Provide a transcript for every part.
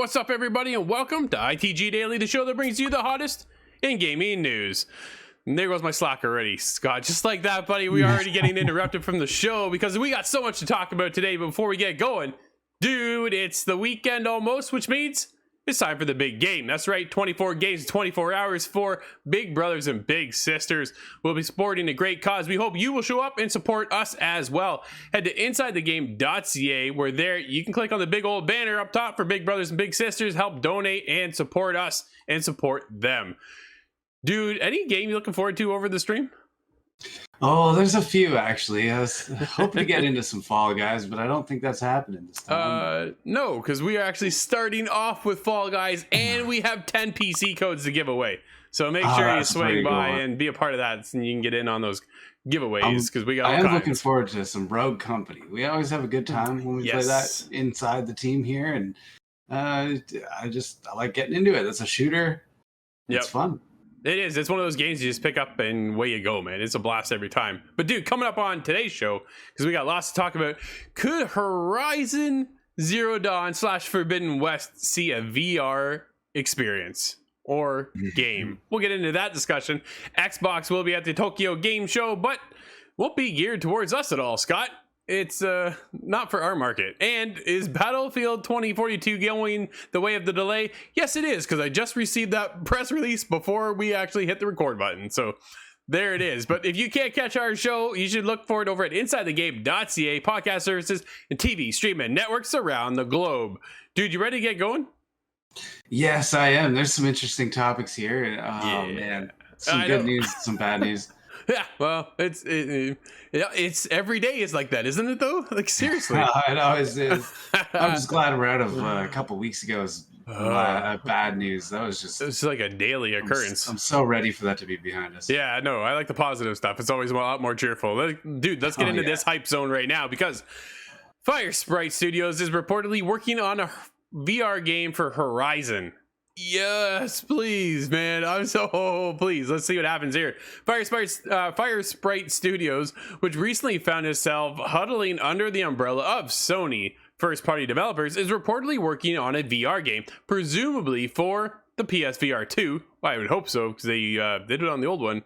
what's up, everybody, and welcome to ITG Daily, the show that brings you the hottest in gaming news. And there goes my Slack already, Scott. Just like that, buddy, we are already getting interrupted from the show because we got so much to talk about today. But before we get going, dude, it's the weekend almost, which means it's time for the big game. That's right, 24 games, 24 hours for big brothers and big sisters. We'll be supporting a great cause. We hope you will show up and support us as well. Head to InsideTheGame.ca, where there you can click on the big old banner up top for big brothers and big sisters. Help donate and support us and support them. Dude, any game you looking forward to over the stream? Oh, there's a few, actually. I was hoping to get into some Fall Guys, but I don't think that's happening this time. No, because we are actually starting off with Fall Guys, and we have 10 PC codes to give away. So make sure you swing by and be a part of that, so you can get in on those giveaways, because we got all I am kinds. looking forward to some Rogue Company. We always have a good time when we play that inside the team here, and I like getting into it. It's a shooter. It's fun. It is. It's one of those games you just pick up and away you go, man. It's a blast every time. But dude, coming up on today's show, because we got lots to talk about, could Horizon Zero Dawn / Forbidden West see a VR experience or game? We'll get into that discussion. Xbox will be at the Tokyo Game Show, but won't be geared towards us at all, Scott. It's not for our market. And is Battlefield 2042 going the way of the delay? Yes, it is, because I just received that press release before we actually hit the record button. So there it is. But if you can't catch our show, you should look for it over at InsideTheGame.ca, podcast services, and TV streaming networks around the globe. Dude, you ready to get going? Yes, I am. There's some interesting topics here. Oh, man. Some good news, some bad news. Yeah, well, it's every day is like that, isn't it, though? Like, seriously. It always is. I'm just glad we're out of a couple weeks ago's bad news. That was just... It's like a daily occurrence. I'm so ready for that to be behind us. Yeah, no, I like the positive stuff. It's always a lot more cheerful. Dude, let's get into this hype zone right now, because Sprite Studios is reportedly working on a VR game for Horizon. Yes, please, man. Please. Let's see what happens here. Sprite Studios, which recently found itself huddling under the umbrella of Sony first-party developers, is reportedly working on a VR game, presumably for the PSVR 2. Well, I would hope so, because they did it on the old one.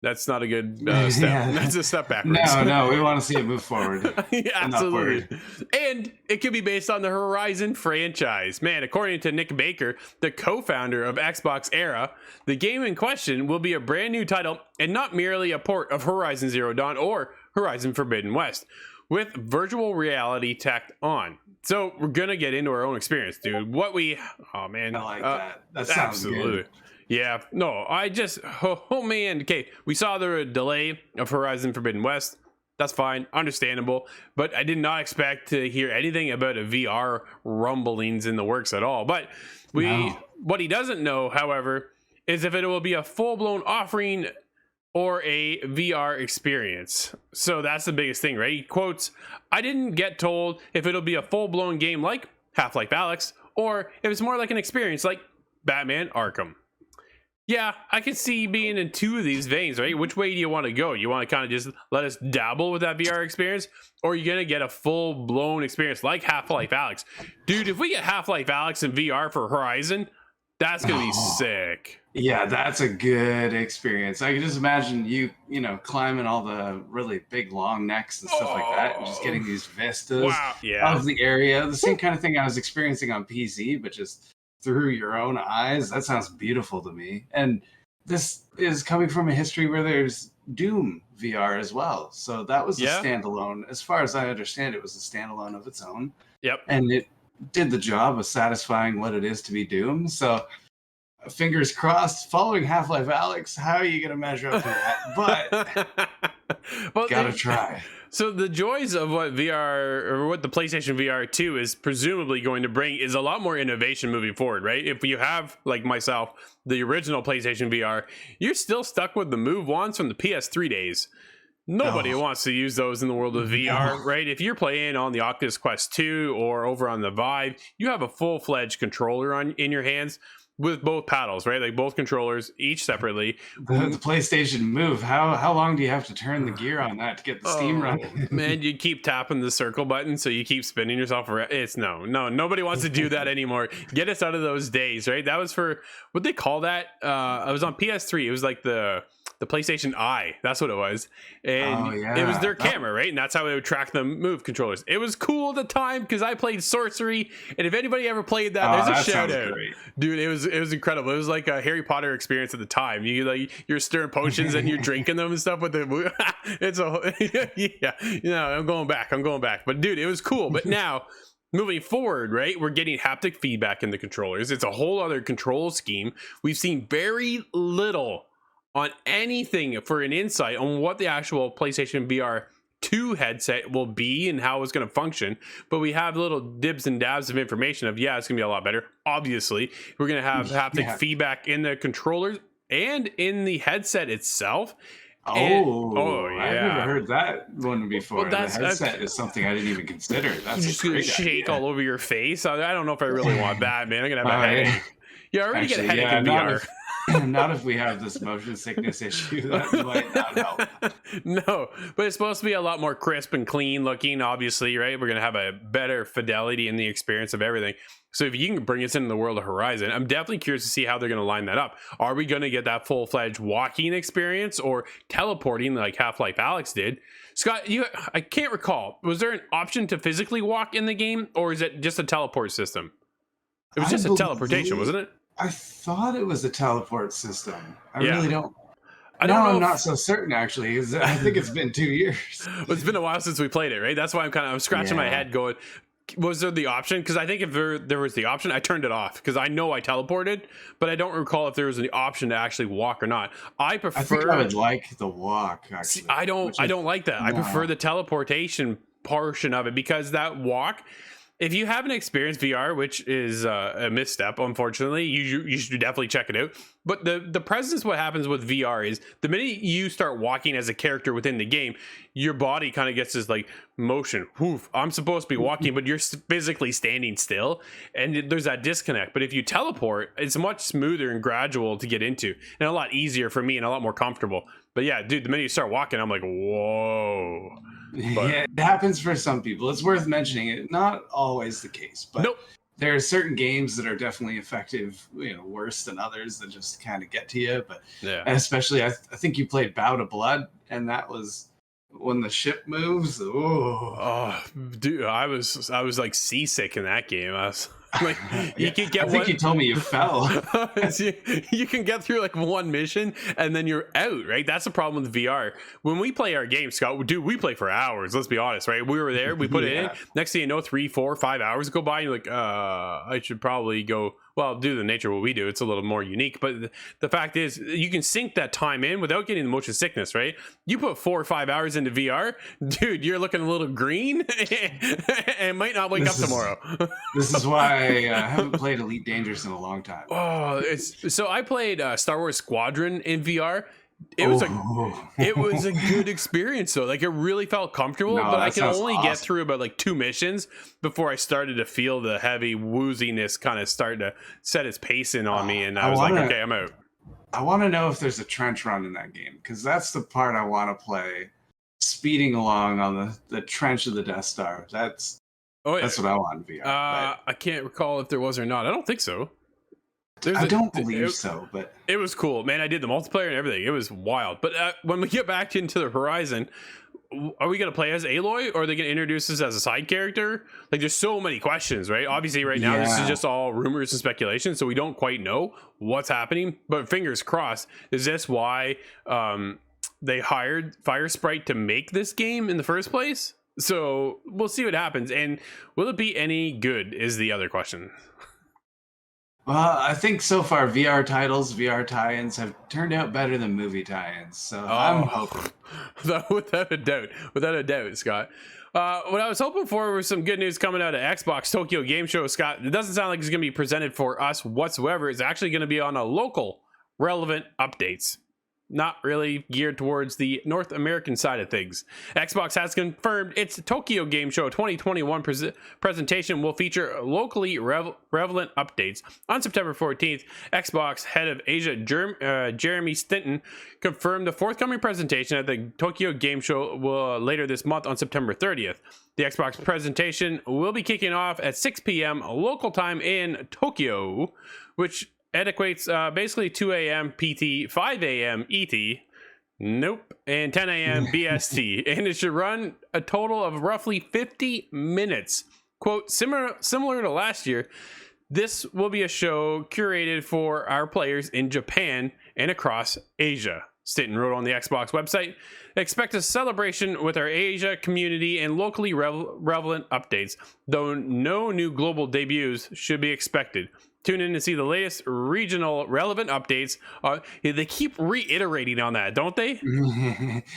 That's not a good step. Yeah. That's a step backwards. No, we want to see it move forward. Yeah, absolutely. And it could be based on the Horizon franchise. Man, according to Nick Baker, the co-founder of Xbox Era, the game in question will be a brand new title and not merely a port of Horizon Zero Dawn or Horizon Forbidden West, with virtual reality tacked on. So we're going to get into our own experience, dude. Oh, man. I like that. That sounds good. Yeah, no, oh man, okay, we saw the delay of Horizon Forbidden West. That's fine, understandable, but I did not expect to hear anything about a VR rumblings in the works at all. But what he doesn't know, however, is if it will be a full-blown offering or a VR experience. So that's the biggest thing, right? He quotes, "I didn't get told if it'll be a full-blown game like Half-Life Alyx, or if it's more like an experience like Batman Arkham." Yeah, I could see being in two of these veins, right? Which way do you want to go? You want to kind of just let us dabble with that VR experience? Or are you going to get a full-blown experience like Half-Life Alyx? Dude, if we get Half-Life Alyx in VR for Horizon, that's going to be sick. Yeah, that's a good experience. I can just imagine you climbing all the really big, long necks and stuff like that, and just getting these vistas of the area. The same kind of thing I was experiencing on PC, but just through your own eyes. That sounds beautiful to me. And this is coming from a history where there's Doom VR as well. So that was a standalone. As far as I understand, it was a standalone of its own. Yep. And it did the job of satisfying what it is to be Doom. So fingers crossed, following Half-Life Alyx, how are you going to measure up to that? But gotta try. So the joys of what the PlayStation VR 2 is presumably going to bring is a lot more innovation moving forward, right? If you have, like myself, the original PlayStation VR, you're still stuck with the Move wands from the PS3 days. Nobody wants to use those in the world of VR, right? If you're playing on the Oculus Quest 2 or over on the Vive, you have a full-fledged controller in your hands. with both paddles, right? Like both controllers, each separately. The PlayStation Move. How long do you have to turn the gear on that to get the steam running? Man, you keep tapping the circle button, so you keep spinning yourself around. It's nobody wants to do that anymore. Get us out of those days, right? That was for what they call that. I was on PS3. It was like the PlayStation Eye. That's what it was. And it was their camera, right? And that's how it would track the Move controllers. It was cool at the time because I played Sorcery. And if anybody ever played that, there's a shout out. Dude, it was incredible. It was like a Harry Potter experience at the time. You're stirring potions and you're drinking them and stuff with the it's I'm going back. But dude, it was cool. But now moving forward, right, we're getting haptic feedback in the controllers. It's a whole other control scheme. We've seen very little on anything for an insight on what the actual PlayStation VR 2 headset will be and how it's going to function, but we have little dibs and dabs of information of it's going to be a lot better. Obviously, we're going to have haptic feedback in the controllers and in the headset itself. I've never heard that one before. Well, the headset is something I didn't even consider. That's just gonna shake all over your face. I don't know if I really want that, man. I'm gonna have a headache. I already get a headache in VR. Not if we have this motion sickness issue. That might not help. No, but it's supposed to be a lot more crisp and clean looking, obviously, right? We're going to have a better fidelity in the experience of everything. So if you can bring us into the world of Horizon, I'm definitely curious to see how they're going to line that up. Are we going to get that full-fledged walking experience or teleporting like Half-Life Alyx did? Scott, I can't recall. Was there an option to physically walk in the game, or is it just a teleport system? It was just a teleportation, wasn't it? I thought it was a teleport system. I really don't. I'm not so certain, actually. I think it's been 2 years. Well, it's been a while since we played it, right? That's why I'm scratching my head going, was there the option? Because I think if there was the option, I turned it off because I know I teleported, but I don't recall if there was the option to actually walk or not. I think I would like the walk, actually. I don't like that. No. I prefer the teleportation portion of it because that walk, if you haven't experienced VR, which is a misstep, unfortunately, you should definitely check it out. But the presence, what happens with VR is the minute you start walking as a character within the game, your body kind of gets this like motion. Woof, I'm supposed to be walking, but you're physically standing still, and there's that disconnect. But if you teleport, it's much smoother and gradual to get into, and a lot easier for me and a lot more comfortable. But yeah, dude, the minute you start walking, I'm like, whoa. But it happens for some people. It's worth mentioning it. Not always the case, but there are certain games that are definitely effective, worse than others that just kind of get to you. But especially, I think you played Bow to Blood, and that was when the ship moves. Oh, dude, I was like seasick in that game. I was like, you could get. I think you told me you fell. You can get through like one mission and then you're out, right? That's the problem with VR. When we play our game, Scott, dude, we play for hours. Let's be honest, right? We were there, we put it in. Next thing you know, 3, 4, 5 hours go by. And you're like, I should probably go. Well, due to the nature of what we do, it's a little more unique. But the fact is, you can sink that time in without getting the motion sickness, right? You put 4 or 5 hours into VR, dude, you're looking a little green and might not wake up tomorrow. This is why I haven't played Elite Dangerous in a long time. So I played Star Wars Squadron in VR. It was a good experience though. Like it really felt comfortable, but I can only get through about like 2 missions before I started to feel the heavy wooziness kind of start to set its pace in on me, and I was like, okay, I'm out. I want to know if there's a trench run in that game because that's the part I want to play. Speeding along on the trench of the Death Star. That's what I want in VR. I can't recall if there was or not. I don't think so. I don't believe so, but it was cool, man. I did the multiplayer and everything. It was wild. But when we get back into the Horizon, are we going to play as Aloy, or are they going to introduce us as a side character? Like, there's so many questions, right? Obviously, right now, this is just all rumors and speculation, so we don't quite know what's happening. But fingers crossed. Is this why they hired Fire Sprite to make this game in the first place? So we'll see what happens. And will it be any good is the other question. Well, I think so far VR titles, VR tie-ins have turned out better than movie tie-ins. So I'm hoping. Without a doubt, Scott. What I was hoping for was some good news coming out of Xbox Tokyo Game Show, Scott. It doesn't sound like it's going to be presented for us whatsoever. It's actually going to be on a local relevant updates. not really geared towards the North American side of things. Xbox has confirmed its Tokyo Game Show 2021 presentation will feature locally relevant updates. On September 14th, Xbox head of Asia Jeremy Stinton confirmed the forthcoming presentation at the Tokyo Game Show later this month on September 30th. The Xbox presentation will be kicking off at 6 p.m. local time in Tokyo, which equates basically 2 a.m. PT, 5 a.m. ET, nope, and 10 a.m. BST, and it should run a total of roughly 50 minutes. Quote, similar to last year, this will be a show curated for our players in Japan and across Asia. Stinton wrote on the Xbox website, expect a celebration with our Asia community and locally relevant updates, though no new global debuts should be expected. Tune in to see the latest regional relevant updates. They keep reiterating on that, don't they?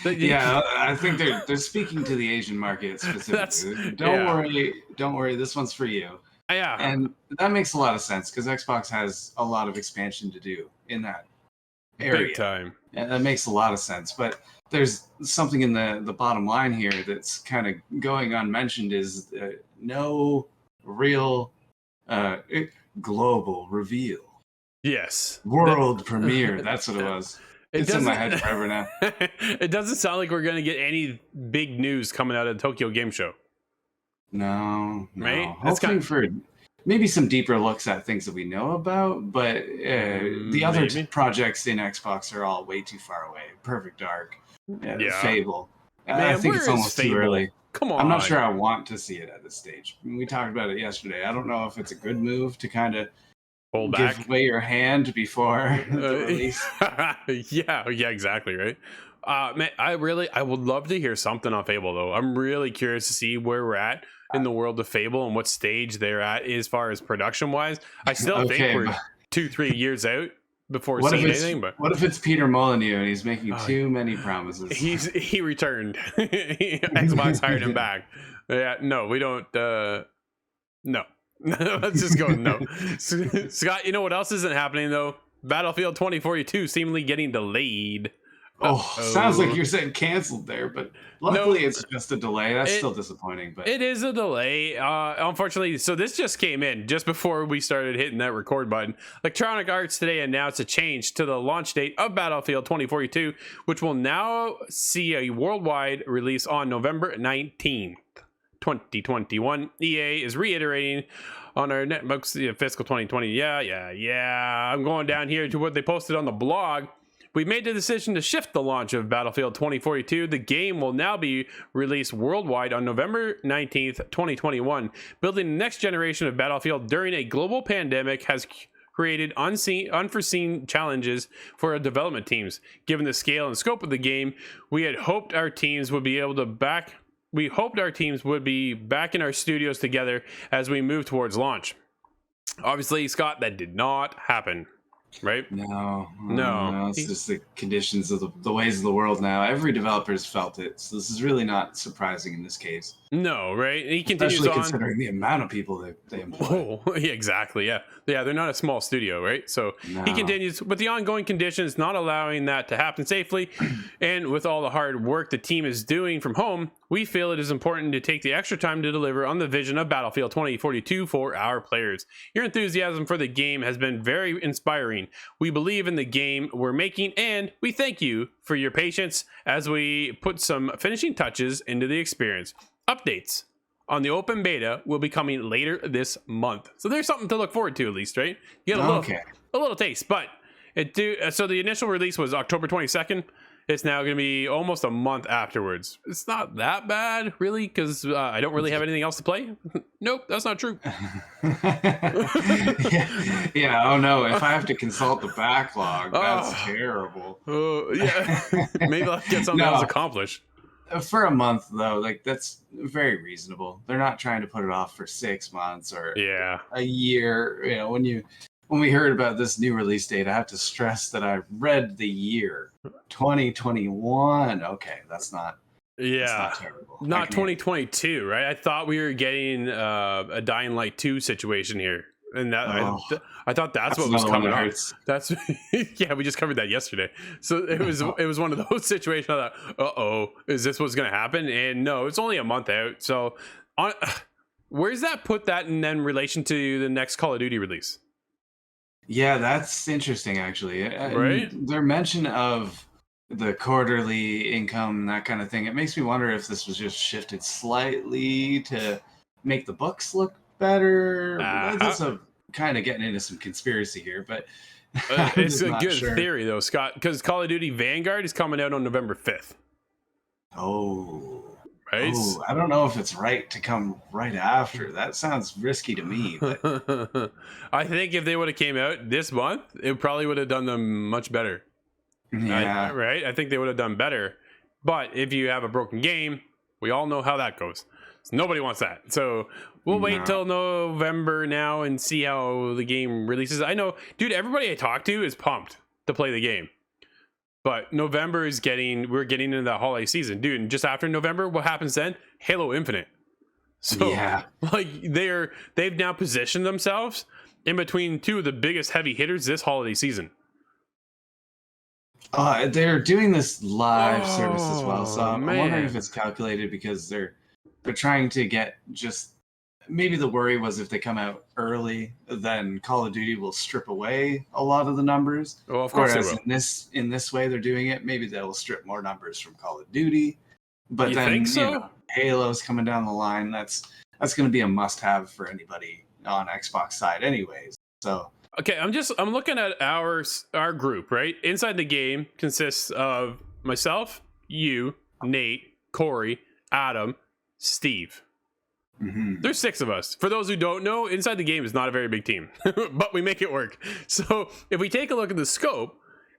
Yeah, I think they're speaking to the Asian market specifically. Don't worry, this one's for you. Yeah, and that makes a lot of sense because Xbox has a lot of expansion to do in that area. Big time. And that makes a lot of sense. But there's something in the bottom line here that's kind of going unmentioned is no real global reveal. Yes. World premiere. That's what it was. It's in my head forever now. It doesn't sound like we're going to get any big news coming out of the Tokyo Game Show. No. Right? Hoping for maybe some deeper looks at things that we know about, but the other projects in Xbox are all way too far away. Perfect Dark, Fable. Man, I think it's almost too early. Come on. I'm not sure I want to see it at this stage. We talked about it yesterday. I don't know if it's a good move to kind of hold back, give away your hand before the release. yeah, exactly, right. Man, I would love to hear something on Fable though. I'm really curious to see where we're at in the world of Fable and what stage they're at as far as production wise. I still think we're 2-3 years out before seeing anything. But what if it's Peter Molyneux and he's making too many promises? He returned. Xbox hired him back. Yeah, no, we don't. No, let's just go. No, Scott. You know what else isn't happening though? Battlefield 2042 seemingly getting delayed. Sounds like you're saying canceled there, but luckily it's just a delay. That's still disappointing, but it is a delay. Unfortunately, so this just came in just before we started hitting that record button. Electronic Arts today announced a change to the launch date of Battlefield 2042, which will now see a worldwide release on November 19th, 2021. EA is reiterating on our netbooks fiscal 2020. Yeah. I'm going down here to what they posted on the blog. We made the decision to shift the launch of Battlefield 2042. The game will now be released worldwide on November 19th, 2021. Building the next generation of Battlefield during a global pandemic has created unforeseen challenges for our development teams. Given the scale and scope of the game, we had hoped our teams would be back in our studios together as we move towards launch. Obviously, Scott, that did not happen. Right? No. It's just the conditions of the ways of the world now. Every developer's felt it, so this is really not surprising in this case. No, right? He continues especially on, considering the amount of people they employ. Oh, yeah, exactly. Yeah, they're not a small studio, right? So he continues with the ongoing conditions, not allowing that to happen safely, and with all the hard work the team is doing from home, we feel it is important to take the extra time to deliver on the vision of Battlefield 2042 for our players. Your enthusiasm for the game has been very inspiring. We believe in the game we're making, and we thank you for your patience as we put some finishing touches into the experience. Updates on the open beta will be coming later this month. So there's something to look forward to, at least, right? You get a little taste, but so the initial release was October 22nd. It's now going to be almost a month afterwards. It's not that bad, really, because I don't really have anything else to play. Nope, that's not true. Yeah, oh no, if I have to consult the backlog, that's terrible. Yeah, maybe I'll get something else accomplished. For a month, though, that's very reasonable. They're not trying to put it off for 6 months or a year. You know, when we heard about this new release date, I have to stress that I read the year 2021. Okay, that's not terrible. Not 2022, right? I thought we were getting a Dying Light 2 situation here. and that I thought that's what was another one coming that up. hurts. That's yeah, we just covered that yesterday. So it was one of those situations. I thought, is this what's going to happen? And no, it's only a month out. So where's that put that in then relation to the next Call of Duty release? Yeah, that's interesting, actually. Right? Their mention of the quarterly income, that kind of thing, it makes me wonder if this was just shifted slightly to make the books look better. That's a kind of getting into some conspiracy here, but it's a good theory, though, Scott, because Call of Duty Vanguard is coming out on November 5th. Oh. Right? Oh, I don't know if it's right to come right after. That sounds risky to me. But I think if they would have came out this month, it probably would have done them much better. Yeah. Right? I think they would have done better. But if you have a broken game, we all know how that goes. So nobody wants that. So we'll wait till November now and see how the game releases. I know, dude, everybody I talk to is pumped to play the game. But November is we're getting into that holiday season, dude. And just after November, what happens then? Halo Infinite. So like they've now positioned themselves in between two of the biggest heavy hitters this holiday season. They're doing this live service as well, so I'm wondering if it's calculated because they're trying to get just. Maybe the worry was if they come out early, then Call of Duty will strip away a lot of the numbers. Well, of course, whereas in this way they're doing it, maybe they'll strip more numbers from Call of Duty. But you then think so? You know, Halo's coming down the line. That's going to be a must-have for anybody on Xbox side, anyways. So okay, I'm looking at our group, right? Inside the game consists of myself, you, Nate, Corey, Adam, Steve. Mm-hmm. There's 6 of us. For those who don't know, Inside the Game is not a very big team, but we make it work. So if we take a look at the scope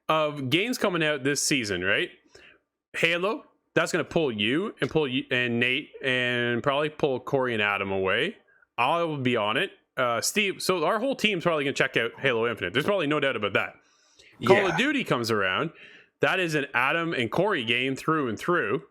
of games coming out this season, right? Halo, that's going to pull you and Nate and probably pull Corey and Adam away. I'll be on it. Steve, so our whole team's probably going to check out Halo Infinite. There's probably no doubt about that. Call of Duty comes around. That is an Adam and Corey game through and through.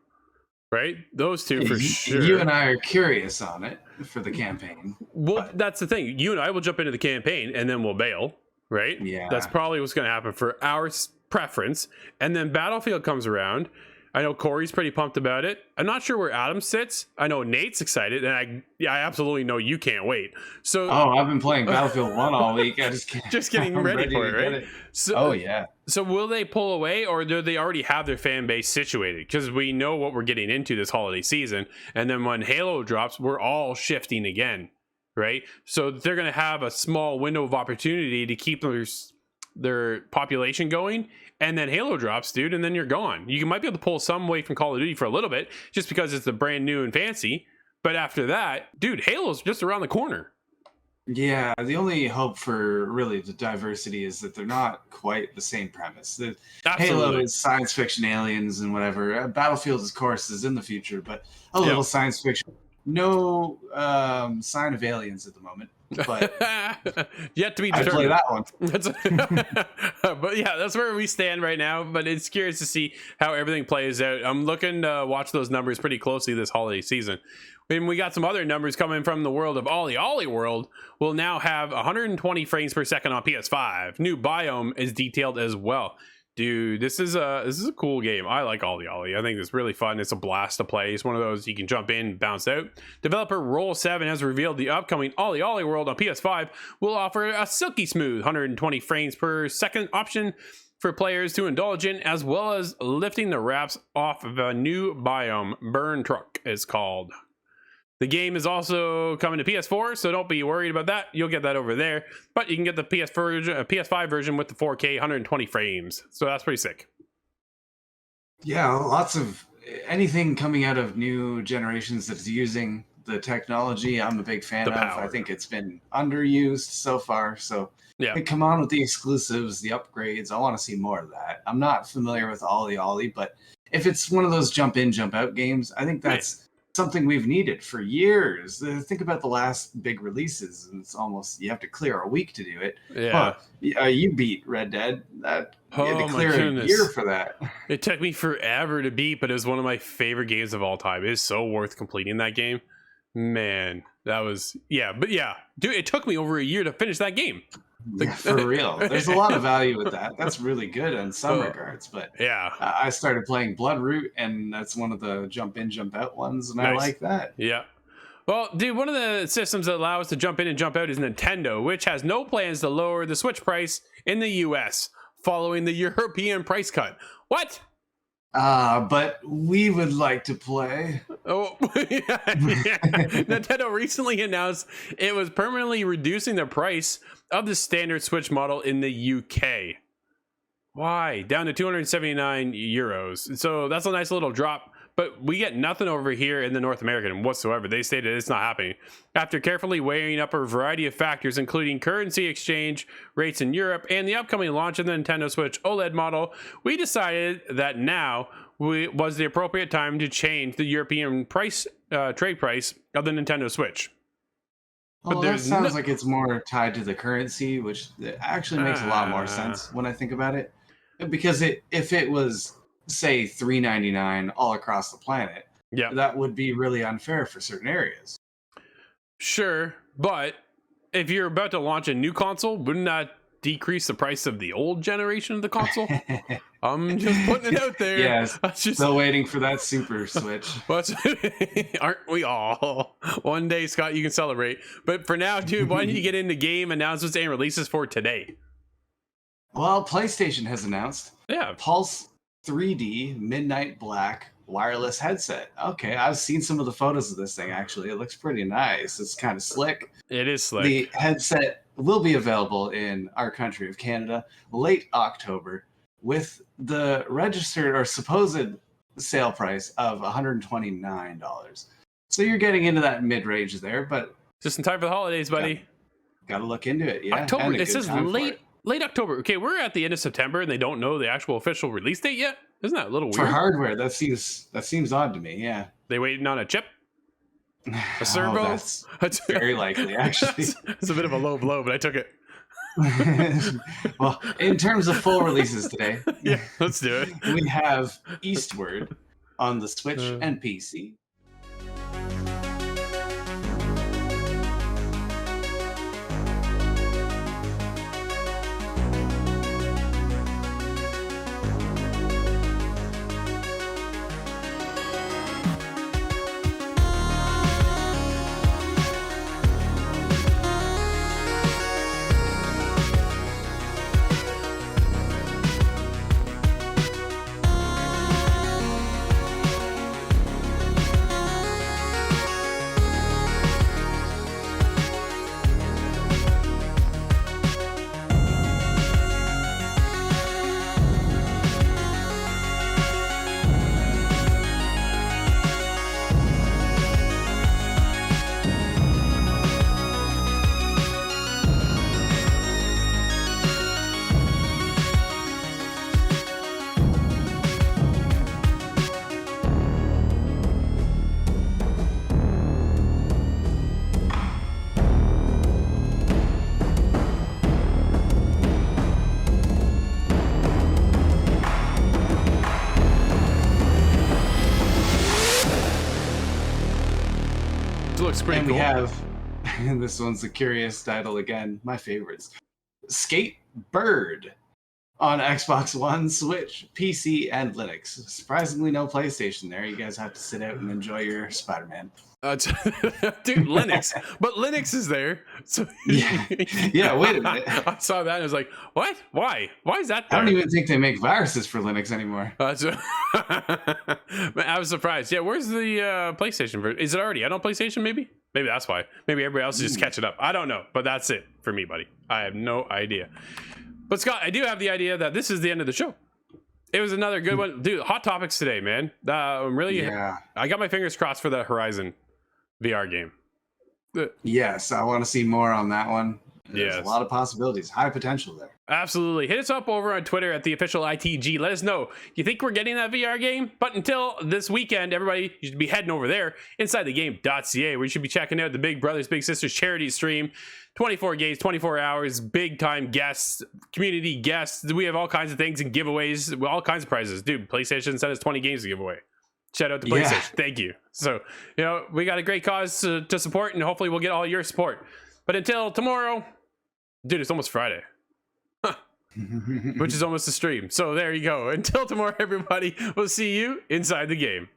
Right? Those two for sure. You and I are curious on it for the campaign. Well, that's the thing. You and I will jump into the campaign and then we'll bail. Right? Yeah. That's probably what's going to happen for our preference. And then Battlefield comes around. I know Corey's pretty pumped about it. I'm not sure where Adam sits. I know Nate's excited, and I absolutely know you can't wait. So I've been playing Battlefield 1 all week. I just can't. Just getting ready for it, right? So, So will they pull away, or do they already have their fan base situated? Because we know what we're getting into this holiday season, and then when Halo drops, we're all shifting again, right? So they're going to have a small window of opportunity to keep their population going. And then Halo drops, dude, and then you're gone. You might be able to pull some away from Call of Duty for a little bit, just because it's the brand new and fancy. But after that, dude, Halo's just around the corner. Yeah, the only hope for really the diversity is that they're not quite the same premise. Halo is science fiction, aliens, and whatever. Battlefield, of course, is in the future, but a little science fiction. No sign of aliens at the moment. But yet to be determined. I play that one. But yeah, that's where we stand right now. But it's curious to see how everything plays out. I'm looking to watch those numbers pretty closely this holiday season. And we got some other numbers coming from the world of Ollie World. We'll now have 120 frames per second on PS5. New biome is detailed as well. Dude, this is a cool game. I like Ollie. I think it's really fun. It's a blast to play. It's one of those you can jump in, bounce out. Developer Roll7 has revealed the upcoming Ollie World on PS5 will offer a silky smooth 120 frames per second option for players to indulge in, as well as lifting the wraps off of a new biome. Burn Truck is called. The game is also coming to PS4, so don't be worried about that. You'll get that over there. But you can get the PS5 version with the 4K 120 frames. So that's pretty sick. Yeah, lots of anything coming out of new generations that's using the technology, I'm a big fan of. I think it's been underused so far. So come on with the exclusives, the upgrades. I want to see more of that. I'm not familiar with Ollie, but if it's one of those jump in, jump out games, I think that's something we've needed for years. Think about the last big releases, and it's almost you have to clear a week to do it. You beat Red Dead. You had to clear a year for that. It took me forever to beat, but it was one of my favorite games of all time. It is so worth completing that game. Man, that was but dude, it took me over a year to finish that game. Yeah, for real. There's a lot of value with that. That's really good in some regards, but I started playing Bloodroot, and that's one of the jump in, jump out ones, and I like that. Yeah. Well, dude, one of the systems that allow us to jump in and jump out is Nintendo, which has no plans to lower the Switch price in the US following the European price cut. What? But we would like to play. Oh, Nintendo recently announced it was permanently reducing the price of the standard Switch model in the UK. Why? Down to 279 euros. So that's a nice little drop, but we get nothing over here in the North American whatsoever. They stated it's not happening. After carefully weighing up a variety of factors, including currency exchange rates in Europe and the upcoming launch of the Nintendo Switch OLED model, we decided that now was the appropriate time to change the European price, trade price of the Nintendo Switch. Well, that sounds like it's more tied to the currency, which actually makes a lot more sense when I think about it. Because if it was, say, $3.99 all across the planet, that would be really unfair for certain areas. Sure, but if you're about to launch a new console, wouldn't that decrease the price of the old generation of the console? I'm just putting it out there. Yes, still waiting for that Super Switch. Aren't we all? One day, Scott, you can celebrate. But for now, dude, why don't you get into game announcements and releases for today? Well, PlayStation has announced Pulse 3D Midnight Black wireless headset. Okay, I've seen some of the photos of this thing, actually. It looks pretty nice. It's kind of slick. It is slick. The headset will be available in our country of Canada late October with the registered or supposed sale price of $129. So you're getting into that mid-range there, but just in time for the holidays, buddy. Got to look into it. Yeah, October. It says late October. Okay, we're at the end of September, and they don't know the actual official release date yet. Isn't that a little weird? For hardware, that seems odd to me. Yeah, they waiting on a chip, a servo. That's very likely, actually. It's a bit of a low blow, but I took it. Well, in terms of full releases today, let's do it. We have Eastward on the Switch and PC. And we have, and this one's a curious title again, my favorites. Skate Bird on Xbox One, Switch, PC, and Linux. Surprisingly, no PlayStation there. You guys have to sit out and enjoy your Spider-Man. Dude, Linux. But Linux is there. So yeah, wait a minute. I saw that and I was like, what? Why? Why is that there? I don't even think they make viruses for Linux anymore. I was surprised. Yeah, where's the PlayStation version? Is it already out on PlayStation, maybe? Maybe that's why. Maybe everybody else is just catching up. I don't know. But that's it for me, buddy. I have no idea. But Scott, I do have the idea that this is the end of the show. It was another good one. Dude, hot topics today, man. I'm really... I got my fingers crossed for the Horizon VR game. Yes, I want to see more on that one. There's a lot of possibilities, high potential there. Absolutely. Hit us up over on Twitter at the official ITG. Let us know. You think we're getting that VR game? But until this weekend, everybody, you should be heading over there, InsideTheGame.ca, where you should be checking out the Big Brothers Big Sisters charity stream. 24 games, 24 hours, big time guests, community guests. We have all kinds of things and giveaways, all kinds of prizes. Dude, PlayStation sent us 20 games to give away. Shout out to PlayStation. Thank you. So, you know, we got a great cause to support, and hopefully we'll get all your support. But until tomorrow, dude, it's almost Friday. Huh. Which is almost a stream. So there you go. Until tomorrow, everybody, we'll see you inside the game.